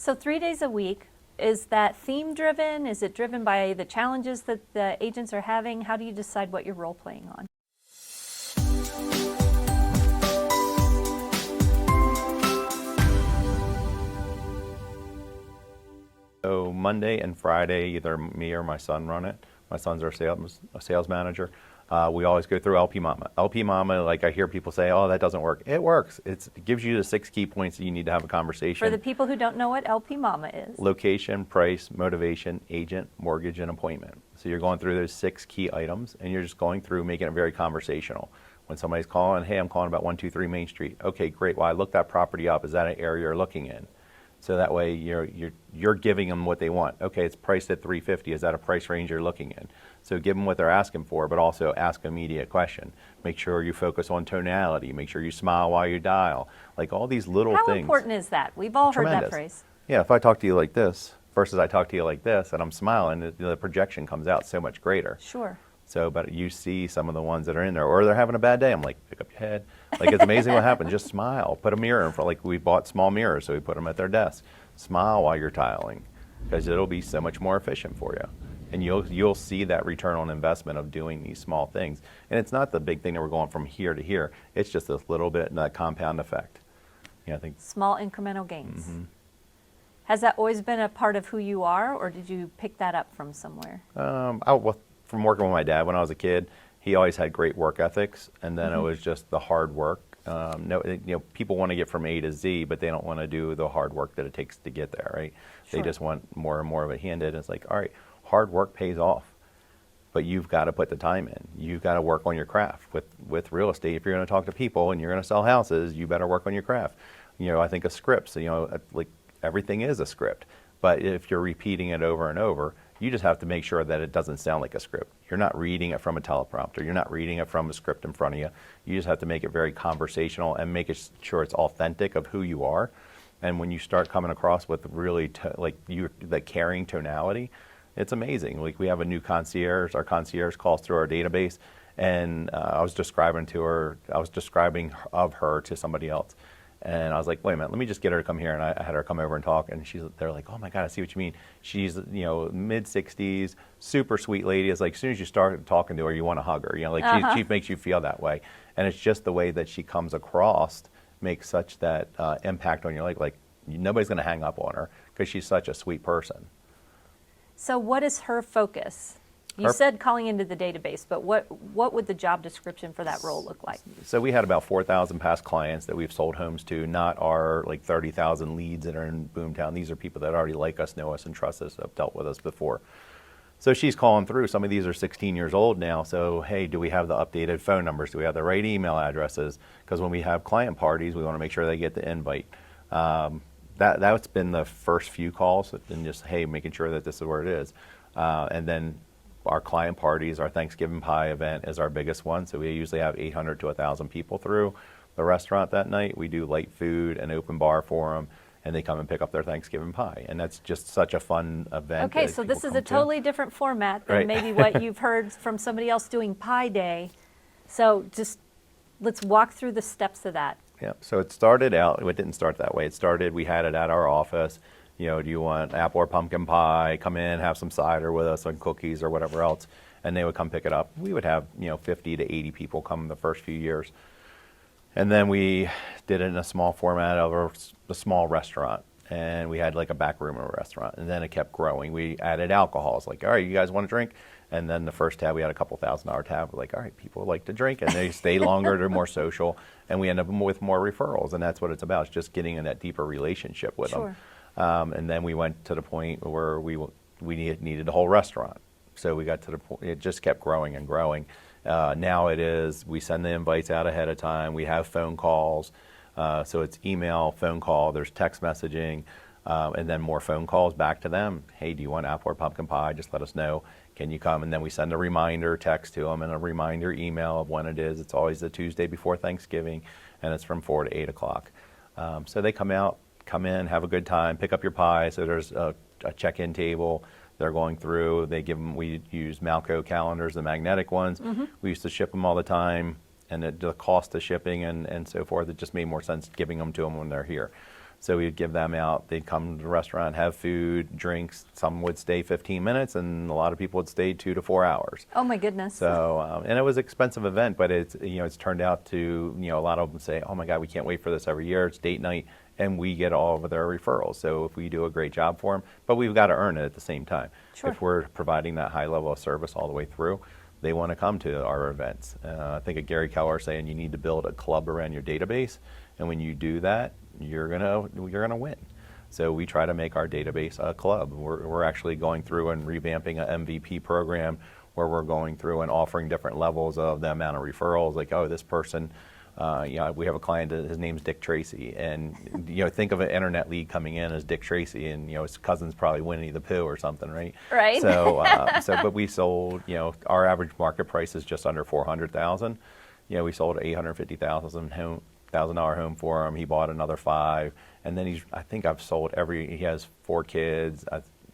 So 3 days a week, is that theme driven? Is it driven by the challenges that the agents are having? How do you decide what you're role playing on? So Monday and Friday, either me or my son run it. My son's our sales manager. We always go through LP Mama. LP Mama, like I hear people say, oh, that doesn't work. It works. It gives you the 6 key points that you need to have a conversation. For the people who don't know what LP Mama is. Location, price, motivation, agent, mortgage, and appointment. So you're going through those 6 key items, and you're just going through making it very conversational. When somebody's calling, hey, I'm calling about 123 Main Street. Okay, great. Well, I looked that property up. Is that an area you're looking in? So that way you're giving them what they want. Okay, it's priced at $350. Is that a price range you're looking in? So give them what they're asking for, but also ask an immediate question. Make sure you focus on tonality. Make sure you smile while you dial. Like all these little things. How important is that? We've all heard that phrase. Yeah, if I talk to you like this versus I talk to you like this and I'm smiling, the projection comes out so much greater. Sure. So, but you see some of the ones that are in there, or they're having a bad day. I'm like, pick up your head. Like, it's amazing what happened. Just smile. Put a mirror in front. Like, we bought small mirrors, so we put them at their desk. Smile while you're tiling, because it'll be so much more efficient for you. And you'll see that return on investment of doing these small things. And it's not the big thing that we're going from here to here. It's just this little bit, that compound effect. Yeah, I think small incremental gains. Mm-hmm. Has that always been a part of who you are, or did you pick that up from somewhere? From working with my dad when I was a kid, he always had great work ethics, and then it was just the hard work. People want to get from A to Z, but they don't want to do the hard work that it takes to get there, right? Sure. They just want more and more of it handed. It's like, all right, hard work pays off, but you've got to put the time in. You've got to work on your craft. With real estate, if you're going to talk to people and you're going to sell houses, you better work on your craft. I think of scripts. Like everything is a script, but if you're repeating it over and over, you just have to make sure that it doesn't sound like a script. You're not reading it from a teleprompter. You're not reading it from a script in front of you. You just have to make it very conversational and make sure it's authentic of who you are. And when you start coming across with really the caring tonality, it's amazing. Like we have a new concierge. Our concierge calls through our database, and I was describing of her to somebody else. And I was like, wait a minute, let me just get her to come here. And I had her come over and talk. And they're like, oh my God, I see what you mean. She's, mid-60s, super sweet lady. It's like, as soon as you start talking to her, you want to hug her. She makes you feel that way. And it's just the way that she comes across makes such that impact on your life. Like nobody's going to hang up on her because she's such a sweet person. So what is her focus? You said calling into the database, but what would the job description for that role look like? So we had about 4,000 past clients that we've sold homes to, not our 30,000 leads that are in Boomtown. These are people that already like us, know us, and trust us, have dealt with us before. So she's calling through. Some of these are 16 years old now. So, hey, do we have the updated phone numbers? Do we have the right email addresses? Because when we have client parties, we want to make sure they get the invite. That's been the first few calls, and just, hey, making sure that this is where it is. And then our client parties, our Thanksgiving pie event is our biggest one. So we usually have 800 to 1,000 people through the restaurant that night. We do light food and open bar for them, and they come and pick up their Thanksgiving pie. And that's just such a fun event. Okay, so this is a totally different format than maybe what you've heard from somebody else doing Pie Day. So just let's walk through the steps of that. Yeah, so it started out, it didn't start that way. We had it at our office. Do you want apple or pumpkin pie? Come in, have some cider with us and cookies or whatever else. And they would come pick it up. We would have, 50 to 80 people come the first few years. And then we did it in a small format of a small restaurant. And we had like a back room of a restaurant. And then it kept growing. We added alcohol. It's like, all right, you guys want to drink? And then the first tab, we had a couple $1,000 tab. We're like, all right, people like to drink. And they stay longer, they're more social. And we end up with more referrals. And that's what it's about, is just getting in that deeper relationship with them. And then we went to the point where we needed the whole restaurant. So we got to the point, it just kept growing and growing. Now it is, we send the invites out ahead of time. We have phone calls. So it's email, phone call, there's text messaging, and then more phone calls back to them. Hey, do you want apple or pumpkin pie? Just let us know. Can you come? And then we send a reminder text to them and a reminder email of when it is. It's always the Tuesday before Thanksgiving, and it's from 4 to 8 o'clock. So they come in, have a good time, pick up your pie. So there's a check-in table. They're going through. We use Malco calendars, the magnetic ones. Mm-hmm. We used to ship them all the time, and the cost of shipping and so forth, it just made more sense giving them to them when they're here. So we'd give them out. They'd come to the restaurant, have food, drinks. Some would stay 15 minutes, and a lot of people would stay 2 to 4 hours. Oh my goodness. So, and it was an expensive event, but it's turned out to, a lot of them say, oh my God, we can't wait for this every year. It's date night, and we get all of their referrals. So if we do a great job for them, but we've got to earn it at the same time. Sure. If we're providing that high level of service all the way through, they want to come to our events. I think of Gary Keller saying you need to build a club around your database, and when you do that, you're gonna win. So we try to make our database a club. We're actually going through and revamping an MVP program where we're going through and offering different levels of the amount of referrals. Like, oh, this person, we have a client, his name's Dick Tracy, and think of an internet lead coming in as Dick Tracy, and his cousin's probably Winnie the Pooh or something, right? Right. So, but we sold, our average market price is just under $400,000. We sold $850,000 home for him. He bought another 5, and then I think I've sold he has 4 kids,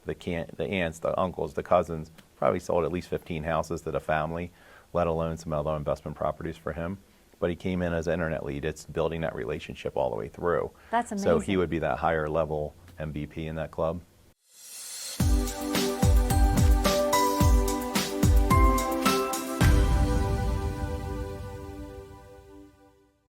the aunts, the uncles, the cousins, probably sold at least 15 houses to the family, let alone some other investment properties for him. But he came in as an internet lead. It's building that relationship all the way through. That's amazing. So he would be that higher level MVP in that club.